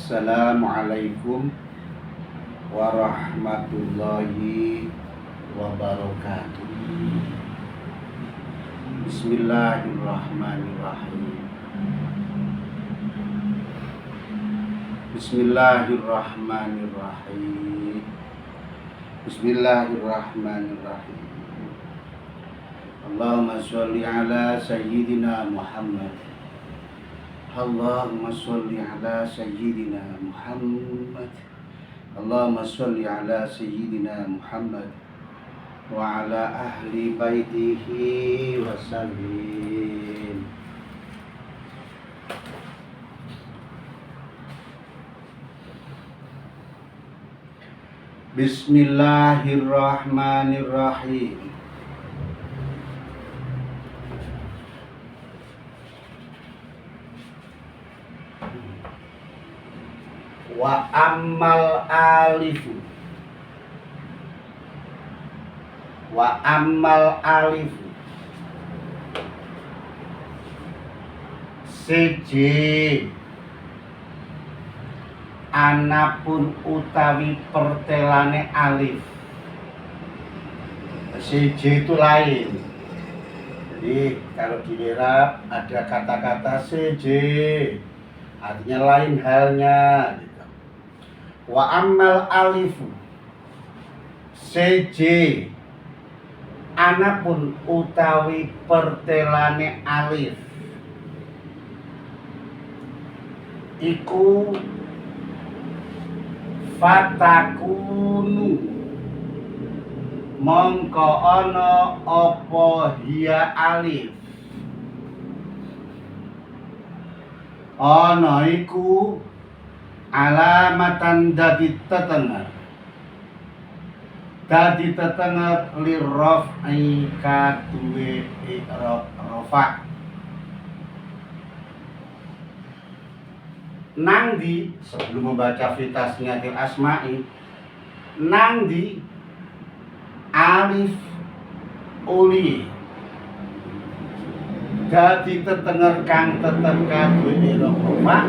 Assalamualaikum warahmatullahi wabarakatuh. Bismillahirrahmanirrahim. Bismillahirrahmanirrahim. Bismillahirrahmanirrahim. Allahumma sholli ala sayyidina Muhammad. Allahumma sholli ala sayyidina Muhammad. Allahumma sholli ala sayyidina Muhammad wa ala ahli baitihi wa sallim. Bismillahirrahmanirrahim. Wa ammal alifu. Wa ammal alifu siji anapun utawi pertelane alif. Siji itu lain. Jadi kalau di Arab ada kata-kata siji, artinya lain halnya. Wa ammal alifu siji anapun utawi pertelane alif iku fatakunu mongko ana apa hiya alif ana iku alamatan dadi tetenger lirraf'i kaduwe i'rab rafa. Nangdi sebelum membaca fi tasniyatil asma'i, nangdi alif uli dadi tetenger kang tetep kaduwe i'rab rafa.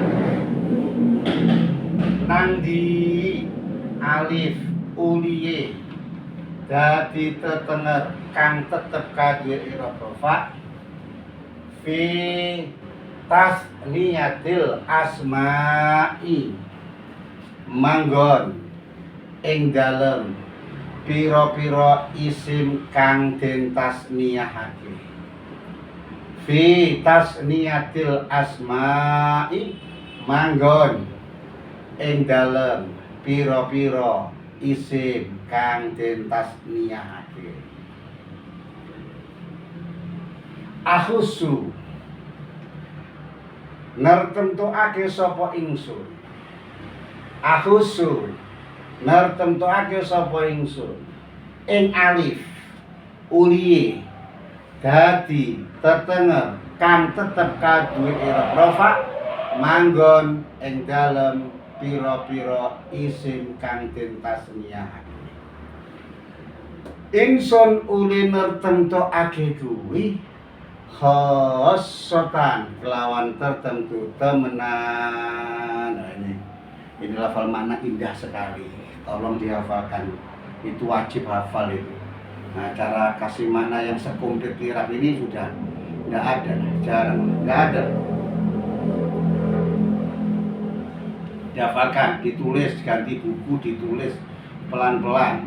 Nangdi alif uliye dadi tetenger kang tetep kaduwe i'rab rafa fi tasniyatil asma'i manggon ing dalem pira-pira isim kang den tasniyahake. Fi tasniyatil asma'i manggon ing dalem pira-pira isim kang den tasniyahake. Akhusu nertentuake sapa ingsun. Akhusu nertentuake sapa ingsun ing alif uliye dadi tetenger kang tetep kaduwe i'rab rafa manggon ing dalem pira-pira isim kang den tasniyahake. Ingsun uli nertentokake kuwi khosotan kelawan tertentu temenan. Nah, ini lafal makna indah sekali, tolong dihafalkan, itu wajib hafal itu. Nah, cara kasih makna yang sekomplit kirab ini sudah tidak ada, jarang, tidak ada. Dihafalkan, ditulis, ganti buku, ditulis pelan-pelan,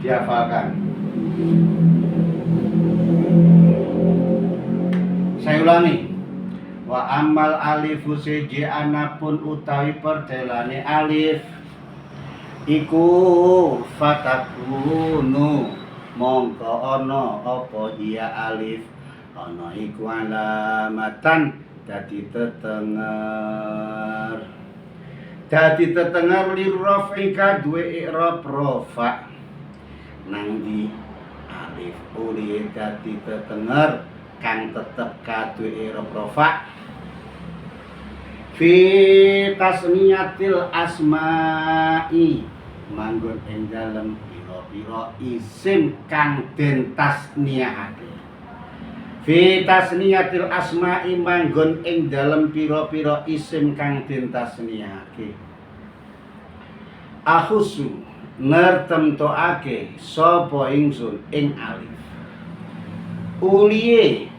dihafalkan. Saya ulangi. Wa ammal alifu siji anapun utawi pertelane alif iku fatakunu mongko ana apa iya alif ana iku alamatan dadi tetenger lirraf'i kaduwe i'rab rafa. Nangdi alif uli dadi tetenger kang tetep kaduwe i'rab rafa fi tasniyatil asma'i manggon ing dalem pira-pira isim kang den tasniyahake. fi tasniyatil asma'i manggon ing dalem pira-pira isim kang den tasniyake. Akhusu nertemtokake sapa ingsun ing alif. Uliye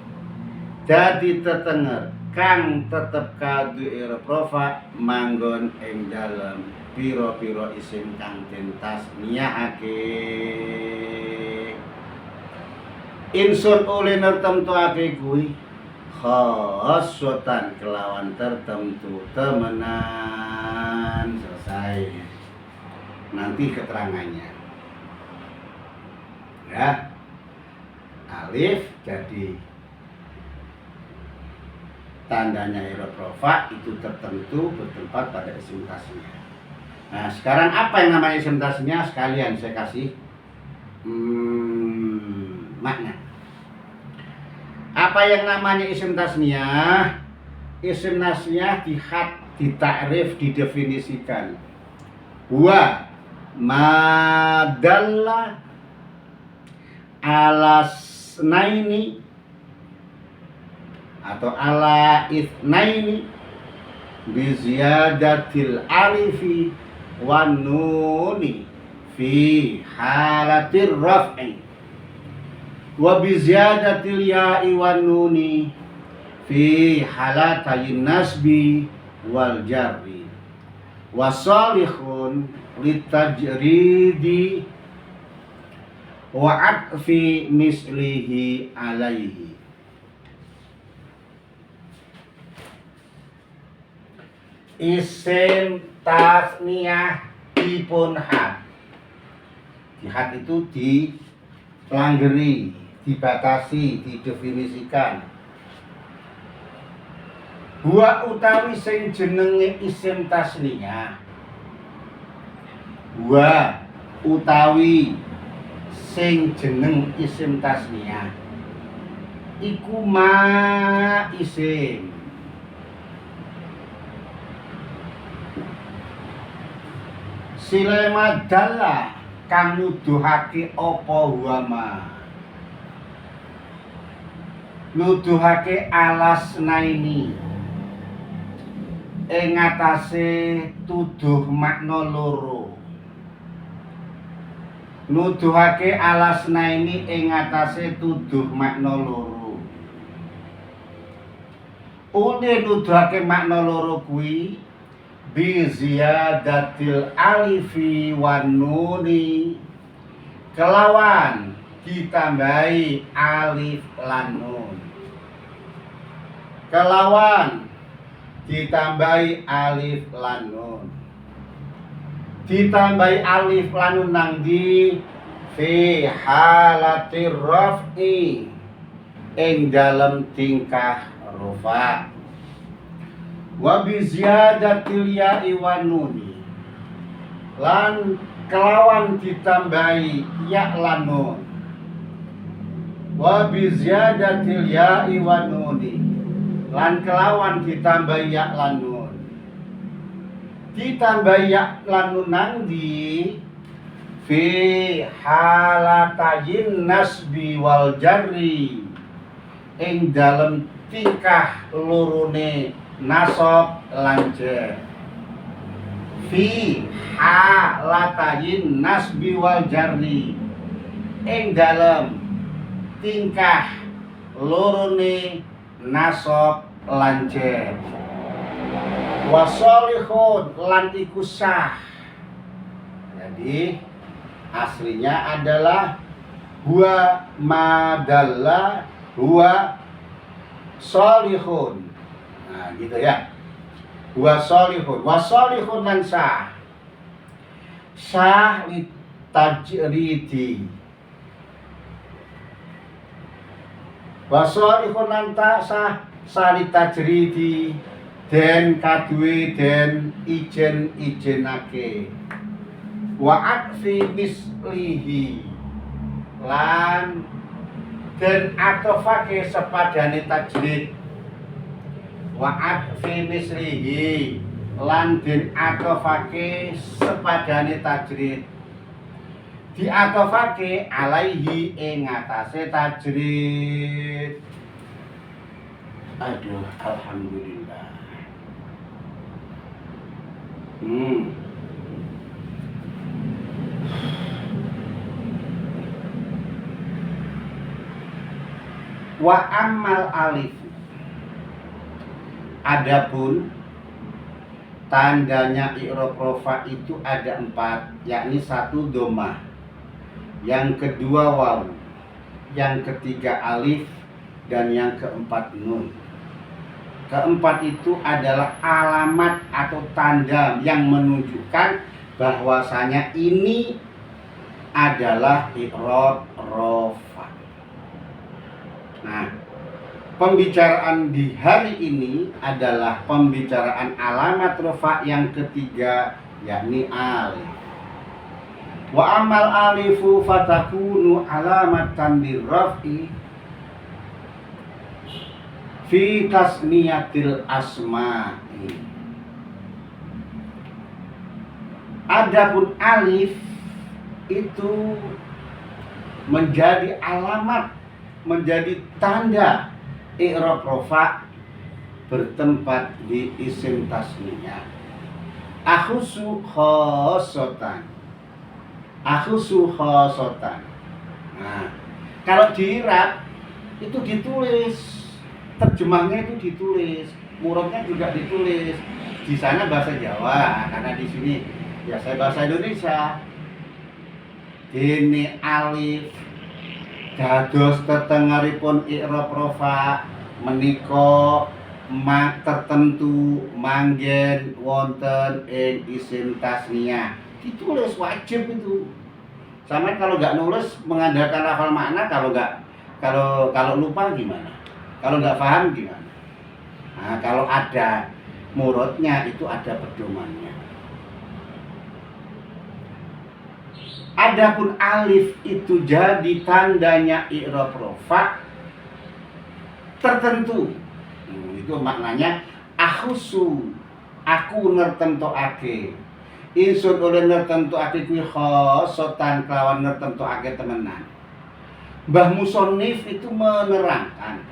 dadi tetenger kang tetep kadu i'rab rafa manggon ing dalem pira-pira isim kang den tasniyake. Insun oleh nertemtokake kuwi khosotan kelawan tertentu temenan. Selesai. Nanti keterangannya ya. Alif jadi tandanya i'rab rafa itu tertentu bertempat pada isim tasniyah. Nah, sekarang apa yang namanya isim tasniyah? Sekalian saya kasih makna. Apa yang namanya isim tasniyah? Isim tasniyah ditakrif, didefinisikan. Wa madalla alasnaini atau ala itsnaini bi ziyadatil alifi wan nuni fi halatir raf'i wa bi ziyadatil ya'i wan nuni fi halatayin nasbi wal jarri wa salihun litajridi wa atfi mislihi alaihi. Isim tasniyah dipun had. Di had itu dilanggeri, dibatasi, didefinisikan. Huwa utawi sing jenenge isim tasniyah. Huwa utawi sing jeneng isim tasniyah iku ma isim sile madalla kang nuduhake apa huwa ma, nuduhake alasnaini ing atase tuduh makna loro. Nuduhake alasnaini ing atase tuduh makna loro. Une nuduhake makna loro kuwi bi ziyadatil alifi wan nuni kelawan ditambahi alif lan nun. Kelawan ditambahi alif lan nun. Ditambahi alif lan nun nang di fi halatir raf'i ing dalem tingkah rafa. Wa bi ziyadatil ya'i wan nuni lan kelawan ditambahi ya lan nun. Wa bi ziyadatil ya'i wan nuni lan kelawan ditambahi ya lan nun. Ditambahi ya lan nun nang di fi halatayin nasbi wal jarri ing dalem tingkah lorone nasab lan jar. Fi halatayin nasbi wal jarri ing dalem tingkah lorone nasab lan jar. Wa sholihun lan iku sah. Jadi aslinya adalah huwa madalla huwa sholihun. Nah, gitu ya. Huwa sholihun. Wa sholihun lan sah. Sah li tajridi. Wa sholihun lan sah sali tajridi den kaduwe den ijen-ijenake. Wa atfi mislihi lan den atofake sepadane tajrid. Wa atfi mislihi lan den atofake sepadane tajrid. Diatofake alaihi ing atase tajrid. Aduh, alhamdulillah. Wa amal alif. Adapun tandanya i'rab rafa itu ada 4, yakni 1 dhammah, yang kedua waw, yang ketiga alif, dan yang keempat nun. Keempat itu adalah alamat atau tanda yang menunjukkan bahwasanya ini adalah i'rab rafa. Nah, pembicaraan di hari ini adalah pembicaraan alamat rafa yang ketiga, yakni alif. Wa amal alifu fatakunu alamatan lirraf'i fi tasniyatil asma'i. Adapun alif itu menjadi alamat, menjadi tanda i'rab rafa bertempat di isim tasniyah. Akhusu khosotan. Akhusu khosotan. Nah, kalau di i'rab itu ditulis, terjemahnya itu ditulis, murabnya juga ditulis. Di sana bahasa Jawa, karena di sini ya saya bahasa Indonesia. Ini alif dados tetengeripun i'rab rafa menika mak tertentu manggen wonten ing isim tasniyah. Ditulis, wajib itu. Sama kalau nggak nulis mengandalkan lafal makna, kalau lupa gimana? Kalau nggak paham gimana? Nah, kalau ada murodnya itu ada pedomannya. Adapun alif itu jadi tandanya i'rab rafa tertentu. Itu maknanya akhusu, aku nertentokake. Insun oleh nertentokake kuwi khosotan kelawan nertentokake temenan. Mbah Musonif itu menerangkan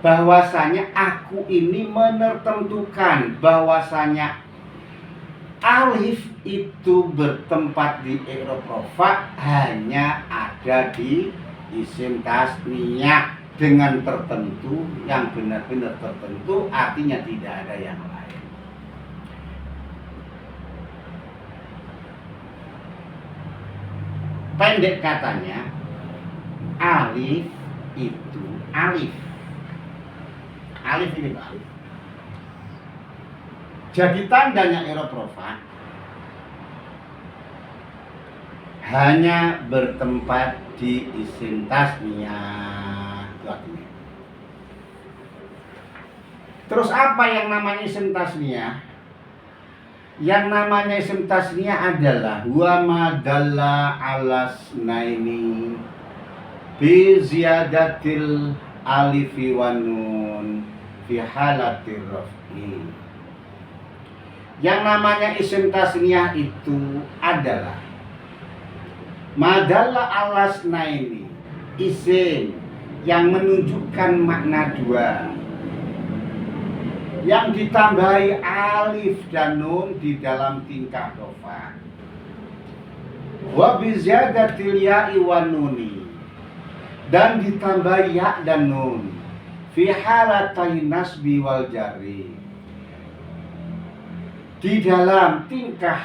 bahwasanya aku ini menertentukan bahwasanya alif itu bertempat di i'rab rafa hanya ada di isim tasniyah dengan tertentu, yang benar-benar tertentu, artinya tidak ada yang lain. Pendek katanya, alif itu alif ini alif. Jadi tandanya i'rab rafa hanya bertempat di isim tasniyah. Terus apa yang namanya isim tasniyah? Yang namanya isim tasniyah adalah wa madalla alasnaini bi ziyadatil alifi wan nun fi halatir raf'i. Yang namanya isim tasniyah itu adalah madalla alasnaini, isim yang menunjukkan makna dua, yang ditambahi alif dan nun di dalam tingkah rafa. Wa bi ziyadatil ya'i wan nuni, dan ditambah ya dan nun fi halatai nasbi wal jarri, di dalam tingkah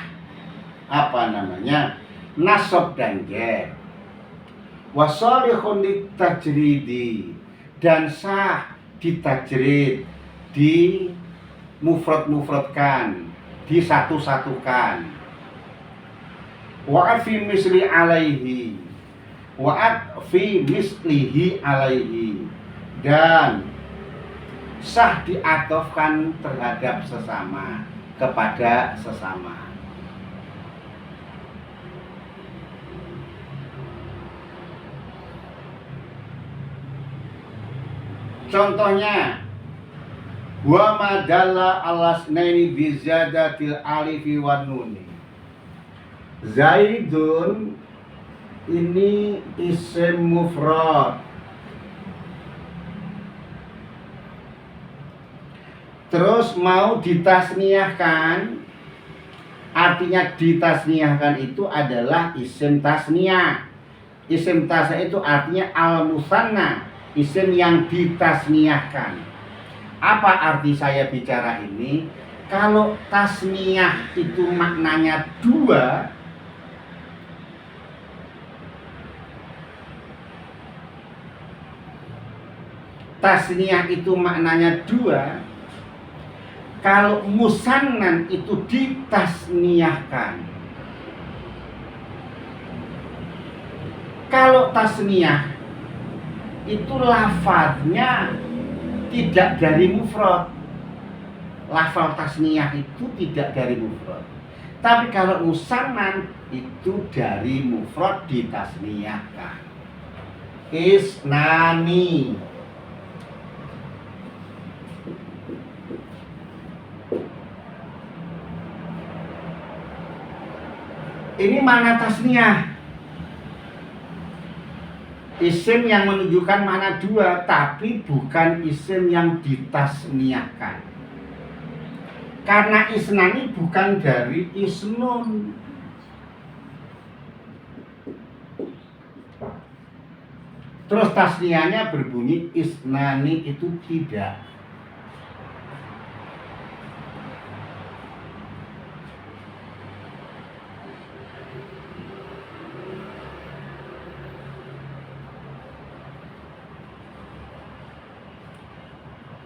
nasab dan jar. Wa salihun litajridi, dan sah ditajrid, di mufrad-mufradkan, disatu-satukan. Wa fi misli alaihi, fi mislihi alaihi, dan sah diatofkan terhadap sesama, kepada sesama. Contohnya, wa madalla alasnaini bi ziyadatil alifi wan nuni. Zaidun ini isim mufrad. terus mau ditasniahkan. Artinya ditasniahkan itu adalah isim tasniah. Isim tasniah itu artinya al-musanna, isim yang ditasniahkan. Apa arti saya bicara ini? Kalau tasniah itu maknanya dua, tasniah itu maknanya dua, kalau musannan itu ditasniahkan. Kalau tasniah itu lafadznya tidak dari mufrad. Lafal tasniah itu tidak dari mufrad. Tapi kalau musannan itu dari mufrad ditasniahkan. Isnani. Ini mana tasniah? Isim yang menunjukkan makna dua, tapi bukan isim yang ditasniahkan. Karena isnani bukan dari isnun. Terus tasniahnya berbunyi isnani itu tidak.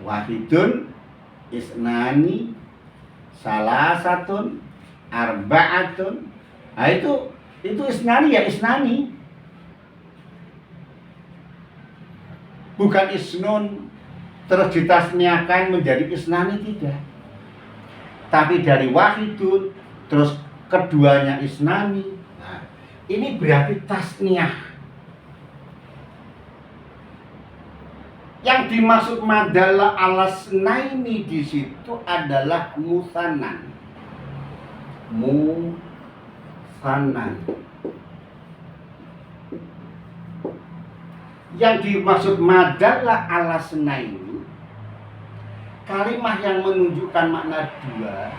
Wahidun, isnani, salasatun, arba'atun. Nah itu isnani ya isnani. Bukan isnun terus ditasniahkan menjadi isnani, tidak. Tapi dari wahidun terus keduanya isnani. Nah, ini berarti tasniah. Yang dimaksud madalla alasnaini di situ adalah musannan. Musannan. Yang dimaksud madalla alasnaini, kalimat yang menunjukkan makna dua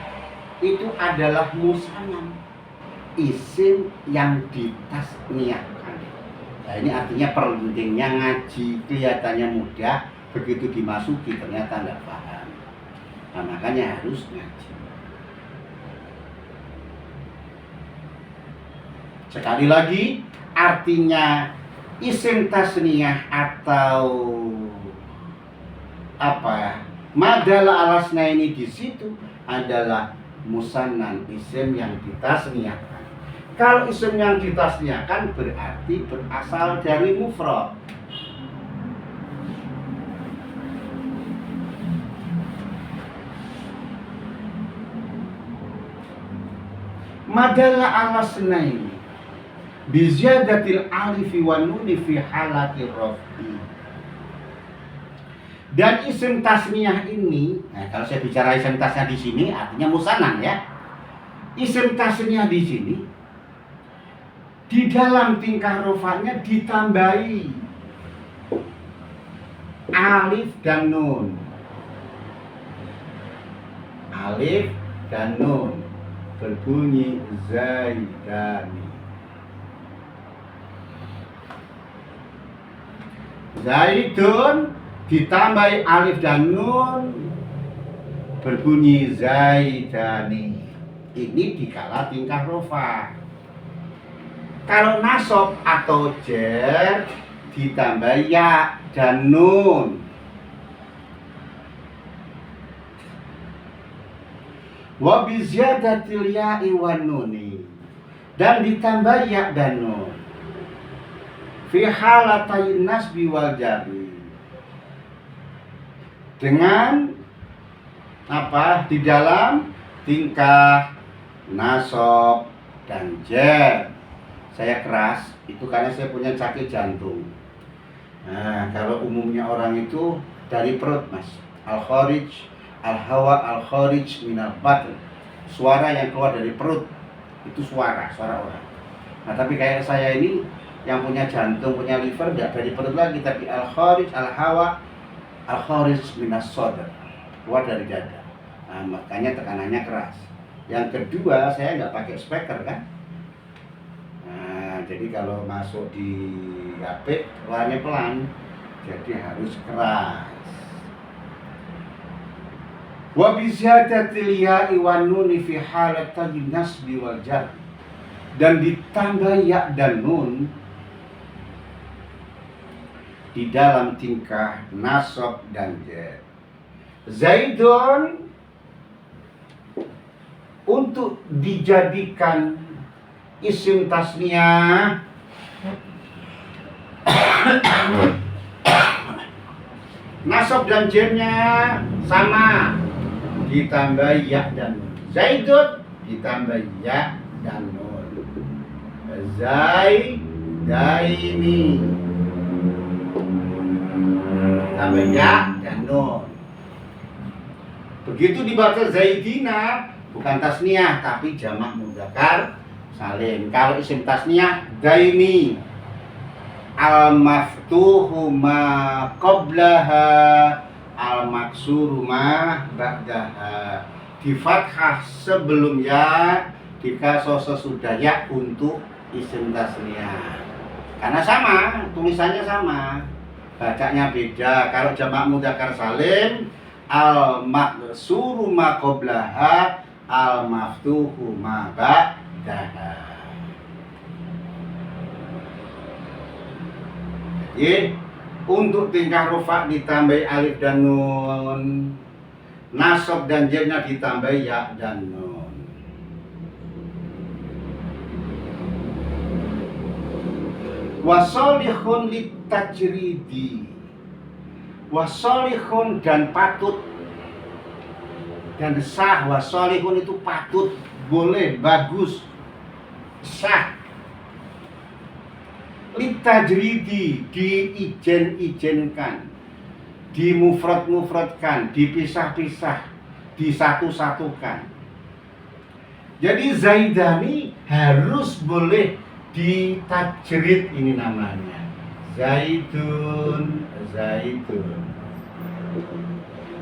itu adalah musannan, isim yang ditasniahkan. Nah, ini artinya pentingnya ngaji. Kelihatannya mudah, begitu dimasuki ternyata nggak paham. Nah, makanya harus ngaji. Sekali lagi, artinya isim tasniyah atau apa? Madalla alasnaini di situ adalah musannan, isim yang ditasniyahkan. Kalau isim yang ditasniahkan berarti berasal dari mufrad. Madalla alasnaini biziyadatil alifi wa nuni fi halati raf'i. Dan isim tasniyah ini, nah kalau saya bicara isim tasniyah di sini artinya musannan ya. Isim tasniyah di sini di dalam tingkah rofanya ditambahi alif dan nun. Alif dan nun berbunyi zaidani. Zaidun ditambahi alif dan nun berbunyi zaidani. Ini dikala tingkah rofa. Kalau nasab atau jar ditambah ya dan nun. Wa bi ziyadatil ya'i wan nuni, dan ditambah ya dan nun. Fi halatayn nasbi wal jarri, dengan apa? Di dalam tingkah nasab dan jar. Saya keras itu karena saya punya sakit jantung. Nah, kalau umumnya orang itu dari perut, Mas. Al-kharij, al-hawa, al-kharij minal batn. Suara yang keluar dari perut itu suara orang. Nah, tapi kayak saya ini yang punya jantung, punya liver, tidak dari perut lagi, tapi al-kharij, al-hawa, al-kharij minas sadr, keluar dari dada. Nah, makanya tekanannya keras. Yang kedua, saya nggak pakai speaker kan. Nah, jadi kalau masuk di HP suaranya pelan, jadi harus keras. Wa bi ziyadatil ya'i wan nuni fi halatil nasbi wal jar, dan ditambah ya dan nun di dalam tingkah nasab dan jar. Zaidun untuk dijadikan isim tasniyah nasab dan jarnya sama, ditambah ya dan nun. Zaidun ditambah ya dan nun. Zaidaini ditambah ya dan nun. Begitu dibaca zaidina, bukan tasniyah tapi jamak mudzakkar salim. Kalau isim tasniyah daini, al maftuhu ma qablaha, al maksuru ma ba'daha. Di fathah sebelum ya, di kasroh sesudah ya untuk isim tasniyah. Karena sama, tulisannya sama, bacanya beda. Kalau jamak mudzakkar salim, al maksuru ma qablaha, al maftuhu ma ba'daha. Jadi untuk tingkah rufa ditambah alif dan nun, nasab dan jarnya ditambah ya dan nun. Wasolihun litajridi, wasolihun dan patut dan sah. Wasolihun itu patut, boleh, bagus, sah. Litajridi diijen-ijenkan, dimufrad-mufradkan, dipisah-pisah, disatu-satukan. Jadi zaidani harus boleh ditajrid, ini namanya zaidun, zaidun.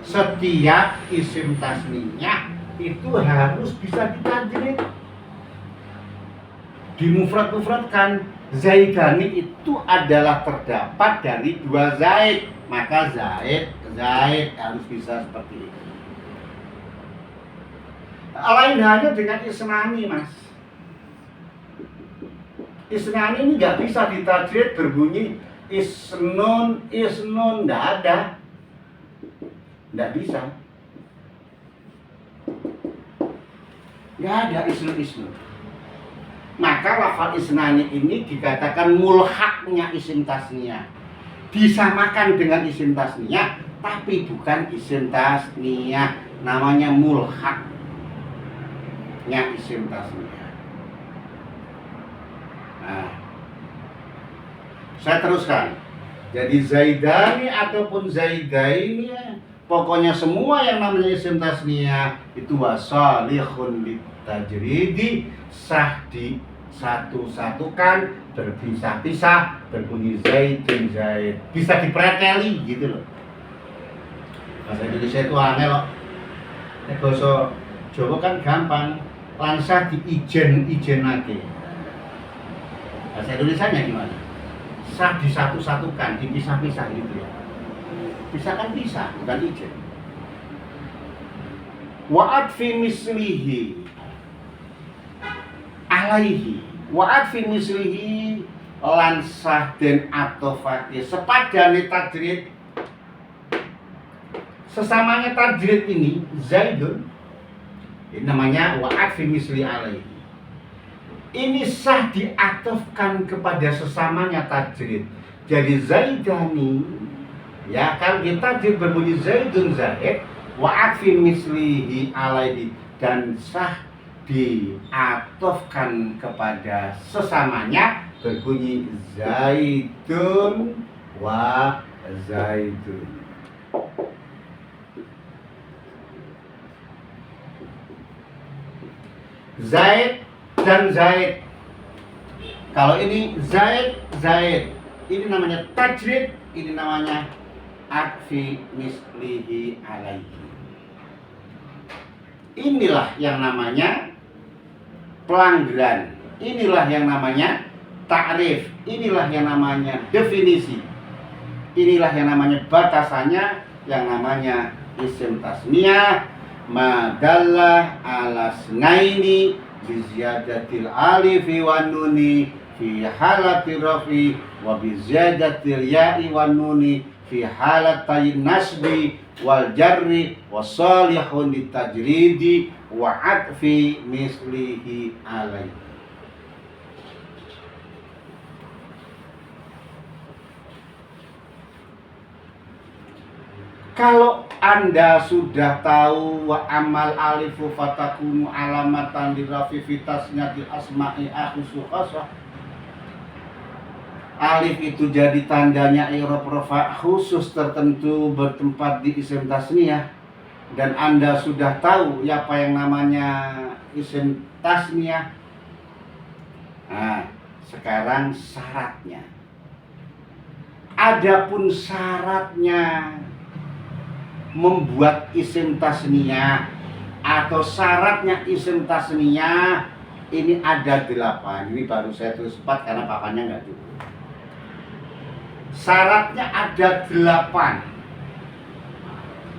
Setiap isim tasniyah itu harus bisa ditajrid, dimufrad-mufradkan. Zaidani itu adalah terdapat dari dua zaid, maka zaid harus bisa seperti itu. Lain halnya dengan isnani, mas. Isnani ini nggak bisa ditajrid berbunyi isnun, nggak ada, nggak bisa, nggak ada isnun. Maka lafal isnani ini dikatakan mulhaknya isim tasniyah, disamakan dengan isim tasniyah, tapi bukan isim tasniyah, namanya mulhaknya isim tasniyah. Nah, saya teruskan. Jadi zaidani ataupun zaidaini, pokoknya semua yang namanya isim tasniyah itu wasalihun litajridi, sah di satu-satukan, berpisah-pisah, berbunyi zaidun, zaid, bisa dipreteli gitu loh. Bahasa Indonesia itu aneh loh. Bahasa Jawa kan gampang, langsah diijen-ijenake. Bahasa Indonesianya gimana? Sah disatu-satukan, dipisah-pisah gitu ya. Bisa kan bisa, bukan ijen. Wa'ad fi mislihi alaihi, wa'ad fi mislihi lansah dan atofati sepadane tajrid. Sesamanya tajrid ini zaidun, ini namanya wa'ad fi misli alaihi. Ini sah diatofkan kepada sesamanya tajrid. Jadi zaidani, ya kan kita berbunyi zaidun zaid, wa'ad fi mislihi alaihi, dan sah diatofkan kepada sesamanya berbunyi zaidun wa zaidun. Zaid dan zaid. Kalau ini zaid, zaid, ini namanya tajrid, ini namanya atfi mislihi alaihi. Inilah yang namanya pelanggaran. Inilah yang namanya takrif. Inilah yang namanya definisi. Inilah yang namanya batasannya, yang namanya isim tasniyah madallah ala snaini biziyadatil alifi wan nuni fi halati rafi wa biziyadatil ya'i wan nuni fi halatain nasbi wal jarri wa salihun ditajridi wa atfi mislihi alaihi. Kalau Anda sudah tahu wa amal alifu fatakunu alamatan lirafifitasnya di asma'i akhusukhasah, alif itu jadi tandanya i'rab rafa khusus tertentu bertempat di isim tasniyah, dan Anda sudah tahu apa yang namanya isim tasniyah. Nah, sekarang syaratnya. Adapun syaratnya membuat isim tasniyah atau syaratnya isim tasniyah ini ada 8. Ini baru saya tulis 4 karena papannya nggak cukup. Syaratnya ada 8.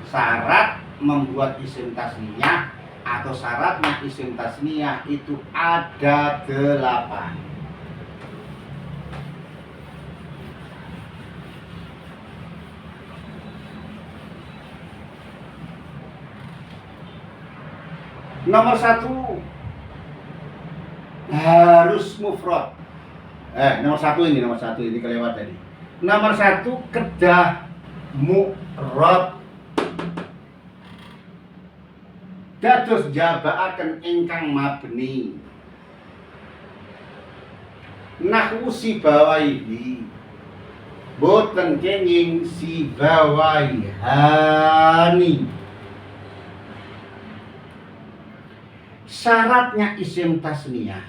Syarat membuat isim tasniyah atau syaratnya isim tasniyah itu ada 8. Nomor 1 harus mufrad. Nomor 1 ini kelewat tadi. Nomor 1 kedah mu'rab. Dados jabaaken ingkang mabni. Nahwu sibawaihi. Boten kenging sibawaihani. Syaratnya isim tasniyah.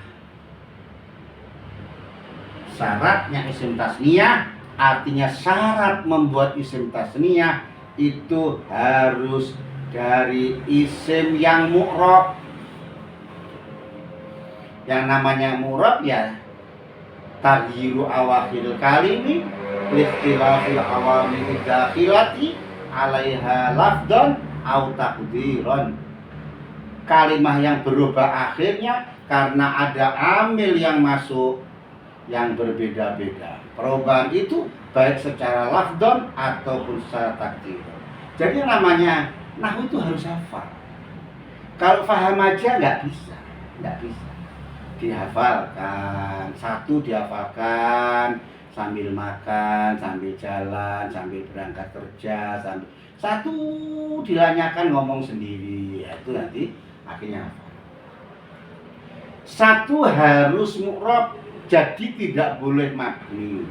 Syaratnya isim tasniyah artinya syarat membuat isim tasniyah itu harus dari isim yang mu'rab. Yang namanya mu'rab ya taghyiru awakhiril kalimi likhtilafil awamil dakhilati alaiha lafdon au taqdiron. Kalimah yang berubah akhirnya karena ada amil yang masuk yang berbeda-beda. Perubahan itu baik secara lafdon ataupun secara takdir. Jadi namanya nahwu itu harus hafal. Kalau paham aja nggak bisa. Dihafalkan. 1 dihafalkan sambil makan, sambil jalan, sambil berangkat kerja, sambil 1 dilanyakan ngomong sendiri. Ya, itu nanti akhirnya hafal. 1 harus mu'rab, jadi tidak boleh mabni.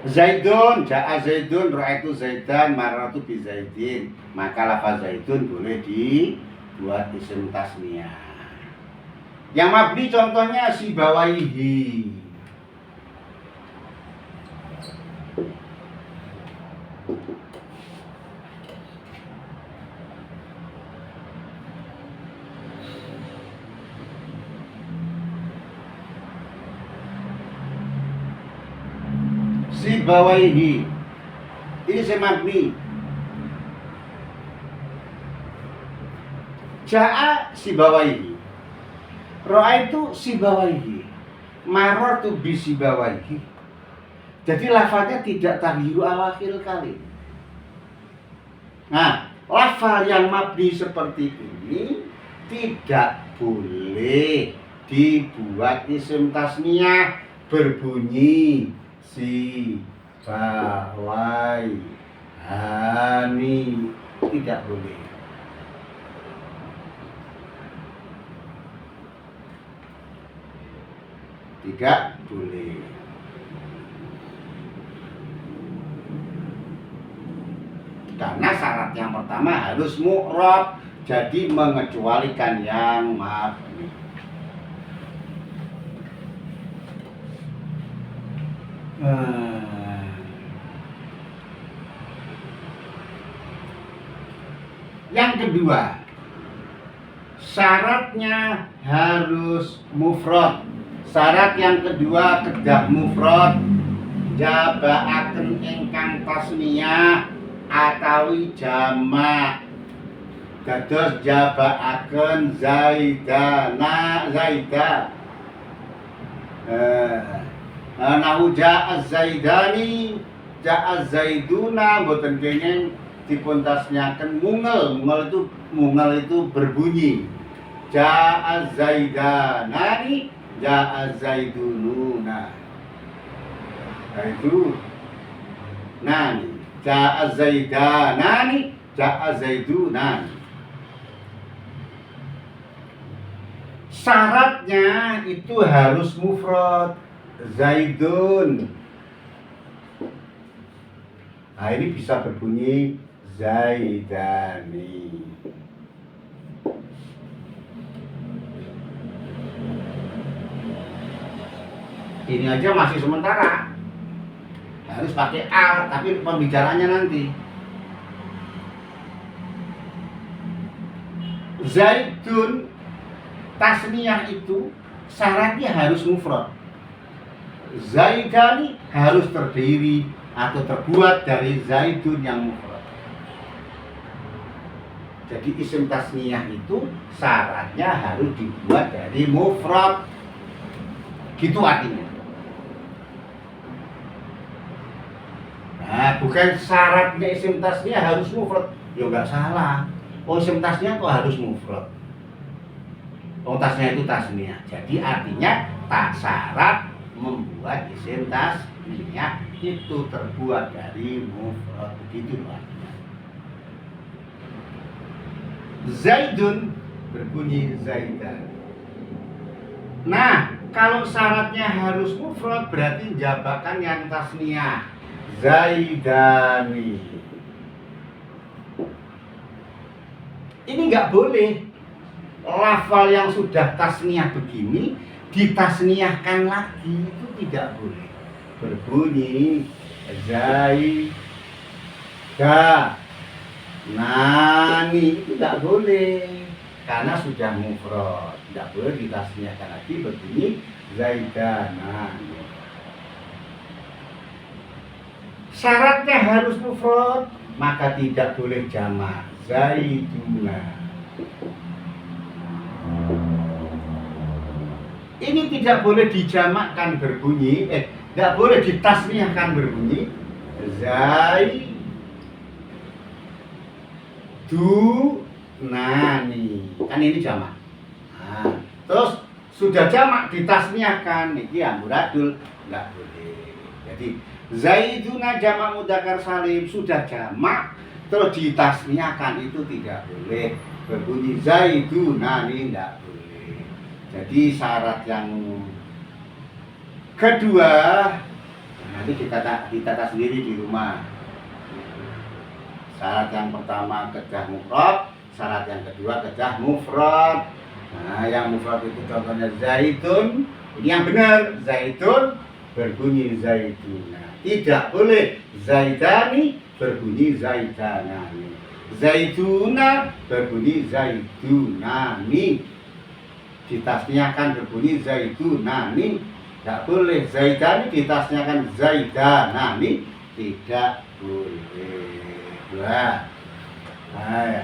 Zaidun, ja'a Zaidun, ra'aitu Zaidan, marratu bi Zaidin. Maka lafaz Zaidun boleh dibuat isim tasniyah. Yang mabni contohnya sibawaihi. Sibawaihi ini semabni. Ja'a sibawaihi, ra'aitu sibawaihi, marartu bi sibawaihi. Jadi lafaznya tidak taghyiru awakhir kali. Nah, lafaz yang mabni seperti ini tidak boleh dibuat isim tasniyah berbunyi si bawai hani, tidak boleh. Tidak boleh. Karena syarat yang pertama harus mu'rab, jadi mengecualikan yang mabni. Yang kedua, syaratnya harus mufrad. Syarat yang kedua kedah mufrad jabaaken ingkang tasniyah atawi jamak. Dados jabaaken zaidana zaida. Nahu ja'a zaidani ja'a zaiduna boten kenging dipun tasniaken mungel itu berbunyi ja'a zaidanani ja'a zaidununa. Nah itu nani ja'a zaidanani ja'a zaidunani. Syaratnya itu harus mufrad zaidun. Nah ini bisa berbunyi zaidani. Ini aja masih sementara, harus pakai al, tapi pembicaranya nanti. Zaidun tasniyah itu syaratnya harus mufrad. Zaidani harus terdiri atau terbuat dari zaidun yang mufrad. Jadi isim tasniyah itu syaratnya harus dibuat dari mufrad. Gitu artinya. Nah, bukan syaratnya isim tasniyah harus mufrad. Ya enggak salah. Oh, isim tasniyah kok harus mufrad? Oh, tasniyah itu tasniyah. Jadi artinya tak syarat membuat isim tasniyah itu terbuat dari mufrad. Begitu artinya. Zaidun berbunyi zaidan. Nah, kalau syaratnya harus mufrad berarti jabakan yang tasniyah. Zaidani. Ini nggak boleh lafal yang sudah tasniyah begini ditasniyahkan lagi, itu tidak boleh. Berbunyi zaidanani itu tidak boleh karena sudah mufrad. Tidak boleh ditasniyahkan lagi, berbunyi zaidanani. Syaratnya harus mufrad, maka tidak boleh jamak zaiduna. Ini tidak boleh dijamakkan berbunyi, tidak boleh ditasniyahkan berbunyi zaidunani. Kan ini jamak. Nah, terus sudah jamak ditasniyahkan, ini amburadul, tidak boleh. Jadi zaiduna jamak mudzakkar salim sudah jamak terus ditasniyahkan itu tidak boleh. Berbunyi zaidunani tidak boleh. Jadi syarat yang kedua nanti ditata sendiri di rumah. Syarat yang pertama kedah mufrad, syarat yang kedua kedah mufrad. Nah, yang mufrad itu contohnya zaitun. Ini yang benar, zaitun berbunyi zaituna. Tidak boleh zaidani berbunyi zaidanani. Zaituna berbunyi zaidunani. Ditasniahkan berbunyi zaidunani. Tidak boleh. Zaidani ditasniahkan zaidanani. Tidak boleh. Nah, ya.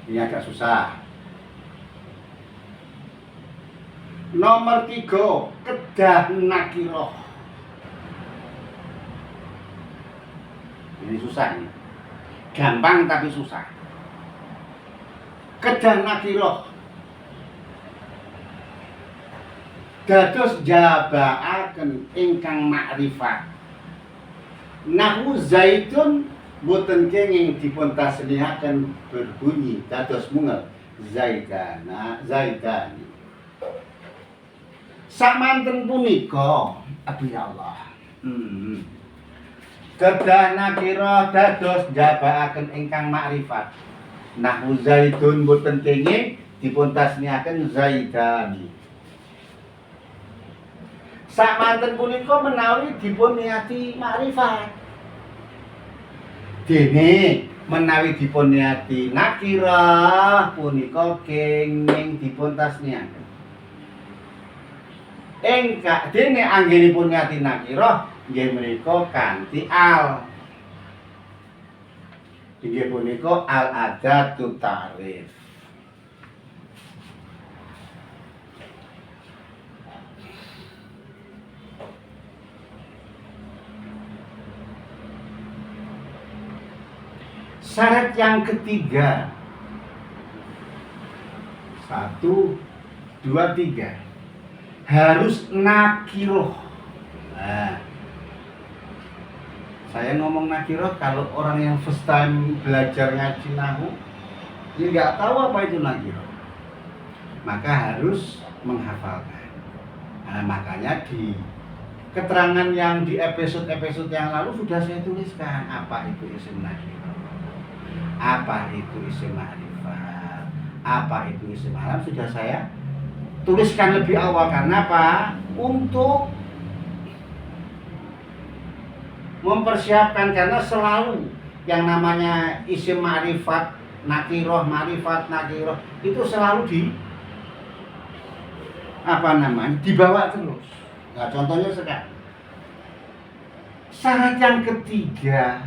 Ini agak susah. Nomor 3, kedah nakiroh. Ini susah ini. Gampang tapi susah. Kedah nakiroh. Dados jabaaken ingkang makrifat. Nahu zaitun boten kenging dipun tasnihaken berbunyi dados mungel zaidana zaidani. Samanten punika aduh ya Allah. Kedah nakira dados jabaaken ingkang makrifat. Nahu zaitun boten kenging dipun tasnihaken zaidani. Samanten punika menawi dipun niati makrifat. Dene menawi dipun niati nakirah punika kenging dipun tasniaken. Engka dene anggenipun niati nakirah nggih menika kanthi al. Inggih punika al adatut ta'rif. Syarat yang ketiga, 1, 2, 3, harus nakiroh. Nah, saya ngomong nakiroh kalau orang yang first time belajar ngaji nahu, dia nggak tahu apa itu nakiroh, maka harus menghafalkan. Nah, makanya di keterangan yang di episode-episode yang lalu sudah saya tuliskan apa itu isim nakiroh. Apa itu isim ma'rifat, apa itu isim alam, sudah saya tuliskan lebih awal. Karena apa? Untuk mempersiapkan, karena selalu yang namanya isim ma'rifat, nakiroh, ma'rifat, nakiroh itu selalu dibawa terus. Nah, contohnya sekarang syarat yang ketiga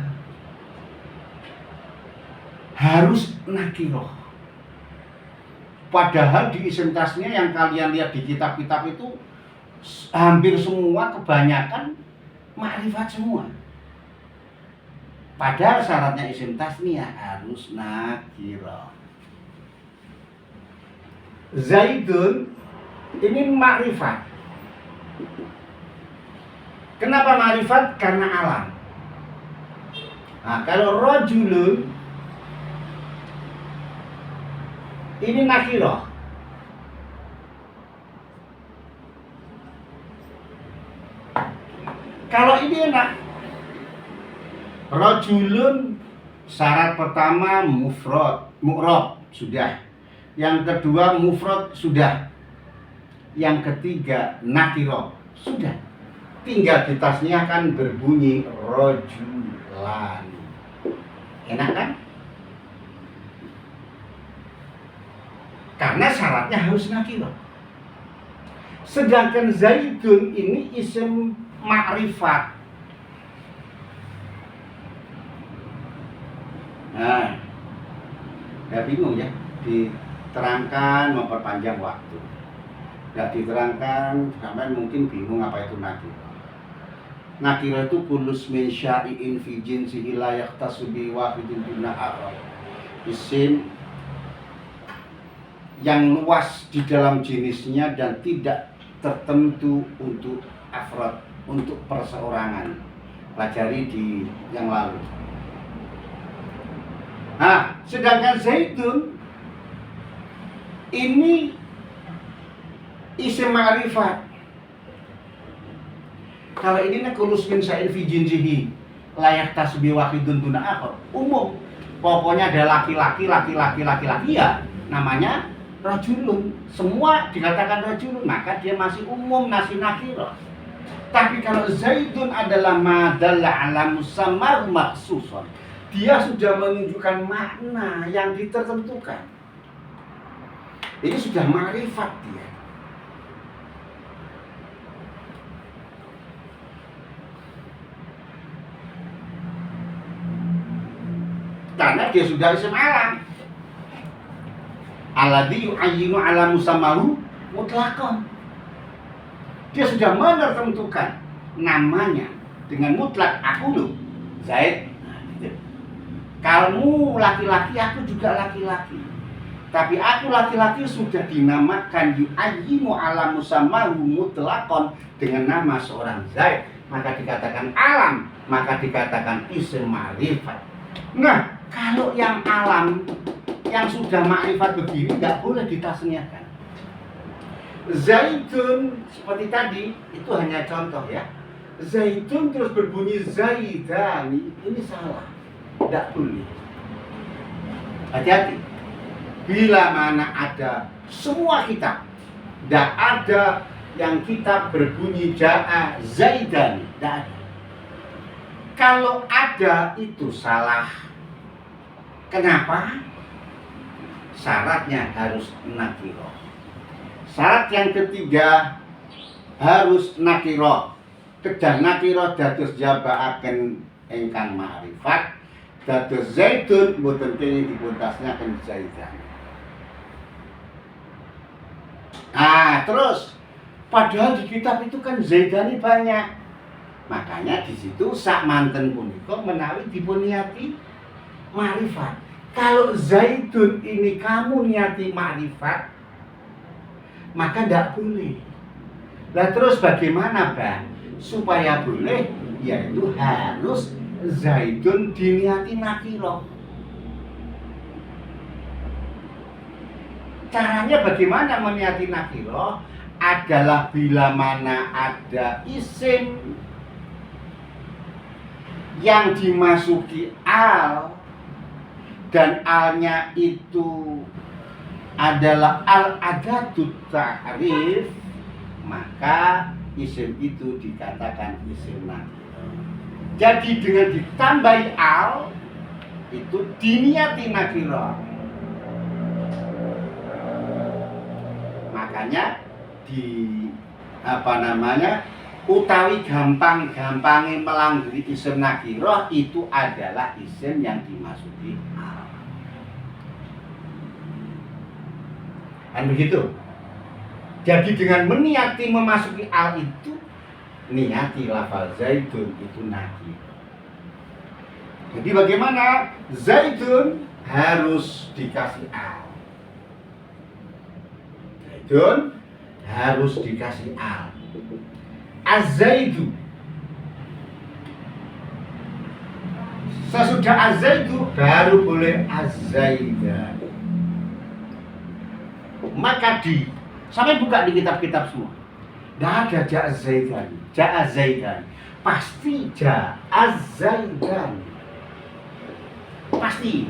harus nakiroh. Padahal di isim tasnya yang kalian lihat di kitab-kitab itu hampir semua, kebanyakan makrifat semua. Padahal syaratnya isim tasnya harus nakiroh. Zaidun ini makrifat. Kenapa makrifat? Karena alam. Nah, kalau rajulun ini nakiroh. Kalau ini enak, rajulun syarat pertama mufrad, mu'rab sudah. Yang kedua mufrad sudah. Yang ketiga nakiroh sudah. Tinggal ditasniahkan berbunyi rajulan. Enak kan? Karena syaratnya harus nakiroh. Sedangkan Zaidun ini isim ma'rifat. Nah, ya bingung ya, diterangkan memperpanjang waktu. Nggak diterangkan, sampai mungkin bingung apa itu nakiroh. Nakiroh itu kulus min syai'in fi jinsihi la yahtassu bi wahidin duna akhar. Isim yang luas di dalam jenisnya dan tidak tertentu untuk afrod, untuk perseorangan. Pelajari di yang lalu. Nah, sedangkan Zaidun ini isim ma'rifat. Kalau ini kulus min syai'in fi jinsihi layak tasbih wahidun duna akhar, umum. Pokoknya ada laki-laki ya, namanya rajulun. Semua dikatakan rajulun, maka dia masih umum, masih nakiroh. Tapi kalau Zaidun adalah madalla ala musamma maksuson, dia sudah menunjukkan makna yang ditertentukan. Ini sudah ma'rifat dia. Karena dia sudah isim alam. Alladzi yu'ayyinu ala musammahu mutlaqan. Dia sudah menentukan namanya dengan mutlak. Aku loh Zaid. Kamu laki-laki, aku juga laki-laki. Tapi aku laki-laki sudah dinamakan yu'ayyinu ala musammahu mutlaqan dengan nama seorang Zaid, maka dikatakan alam, maka dikatakan isim ma'rifat. Nah, kalau yang alam, yang sudah ma'rifat begini, nggak boleh ditasniahkan. Zaidun seperti tadi itu hanya contoh ya. Zaidun terus berbunyi Zaidani, ini salah, nggak boleh. Hati-hati. Bila mana ada semua kitab, tidak ada yang kitab berbunyi Ja'a Zaidan, tidak ada. Kalau ada itu salah. Kenapa? Syaratnya harus nakiro. Syarat yang ketiga harus nakiro. Kedah nakiro dados jabaaken ingkang ma'rifat. Dados Zaidun mboten kenging dipuntasnyaken Zaidan. Terus padahal di kitab itu kan Zaidani banyak. Makanya di situ sak manten punika menawi dipun niati ma'rifat. Kalau Zaidun ini kamu niati ma'rifat, maka tidak boleh. Lah terus bagaimana, Bang? Supaya boleh, yaitu harus Zaidun diniati nakiro. Caranya bagaimana meniati nakiro? Adalah bila mana ada isim yang dimasuki al dan alnya itu adalah al-adatut ta'rif, maka isim itu dikatakan isim nakiro. Jadi dengan ditambahi al itu diniati nakiro. Makanya utawi gampang-gampangnya melanggeri isim nakiro itu adalah isim yang dimasuki al. Kan begitu. Jadi dengan meniati memasuki al itu, niati lafal Zaidun itu nakiro. Jadi bagaimana? Zaidun harus dikasih al. Zaidun harus dikasih al. Az-Zaidu. Sesudah Az-Zaidu baru boleh Az-Zaidan. Maka sampai buka di kitab-kitab semua. Tidak ada Ja-Zaidan. Ja-Zaidan. Pasti Ja-Zaidan. Pasti.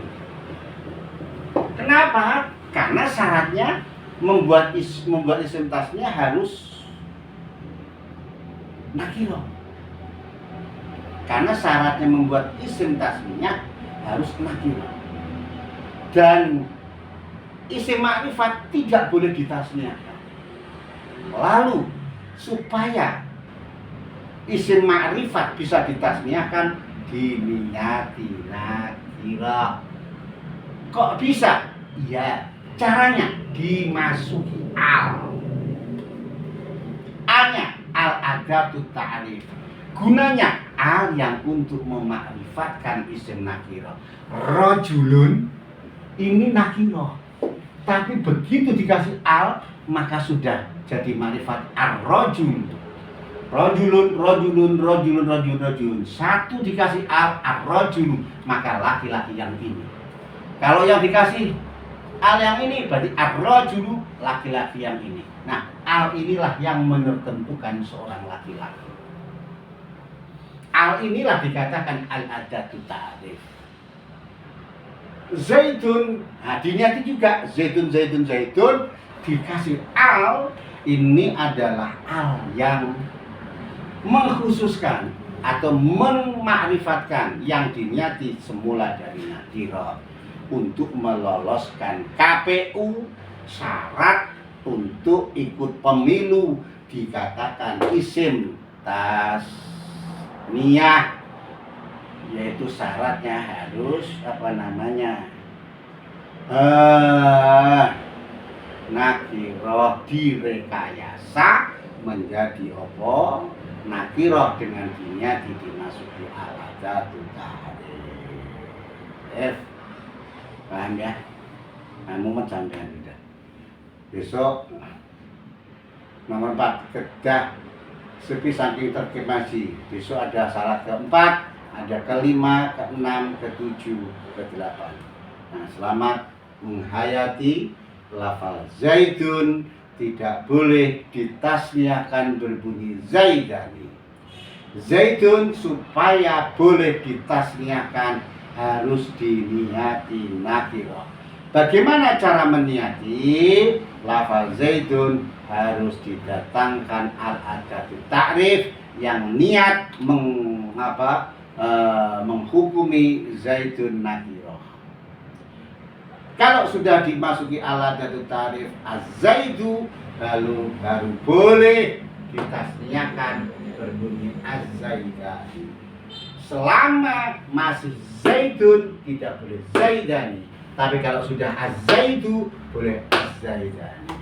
Kenapa? Karena syaratnya membuat isim tasnya harus nakiro. Karena syaratnya membuat isim tasnya harus nakiro. Dan isim ma'rifat tidak boleh ditasniahkan. Lalu supaya isim ma'rifat bisa ditasniahkan, diniati nakiro. Kok bisa? Ya, caranya dimasuki al. Alnya al-adatut ta'rif. Gunanya al yang untuk memakrifatkan isim nakiro. Rajulun ini nakiro. Tapi begitu dikasih al, maka sudah jadi makrifat ar-rajul. Rajulun. Satu dikasih al, ar-rajul, maka laki-laki yang ini. Kalau yang dikasih al yang ini berarti ar-rajulu, laki-laki yang ini. Nah, al inilah yang menentukan seorang laki-laki. Al inilah dikatakan al-adatut ta'rif. Zaidun, diniati juga Zaidun dikasih al, ini adalah al yang mengkhususkan atau memakrifatkan yang diniati semula dari nakiro untuk meloloskan KPU syarat untuk ikut pemilu, dikatakan isim tasniyah, yaitu syaratnya harus nakiro direkayasa menjadi apa? Nakiro dengan diniati dimasuki al-adatut ta'rif. Paham ya? Mumet sampean tidak. Besok nomor 4 kedah sepi saking terkip masih. Besok ada syarat keempat, ada kelima, keenam, ketujuh, kedelapan. Nah, selamat menghayati lafal Zaidun tidak boleh ditasniahkan berbunyi Zaidani. Zaidun supaya boleh ditasniahkan harus diniati nakiro. Bagaimana cara meniati? Lafal Zaidun harus didatangkan al-adatu ta'rif yang niat menghukumi Zaidun nakirah. Kalau sudah dimasuki al-adatu ta'rif az-Zaidu, baru boleh ditasniahkan berbunyi az-Zaidani. Selama masih Zaidun tidak boleh Zaidani. Tapi kalau sudah az-Zaidu boleh az-Zaidani.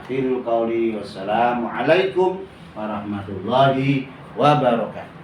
Akhirul qauli wassalamualaikum warahmatullahi wabarakatuh.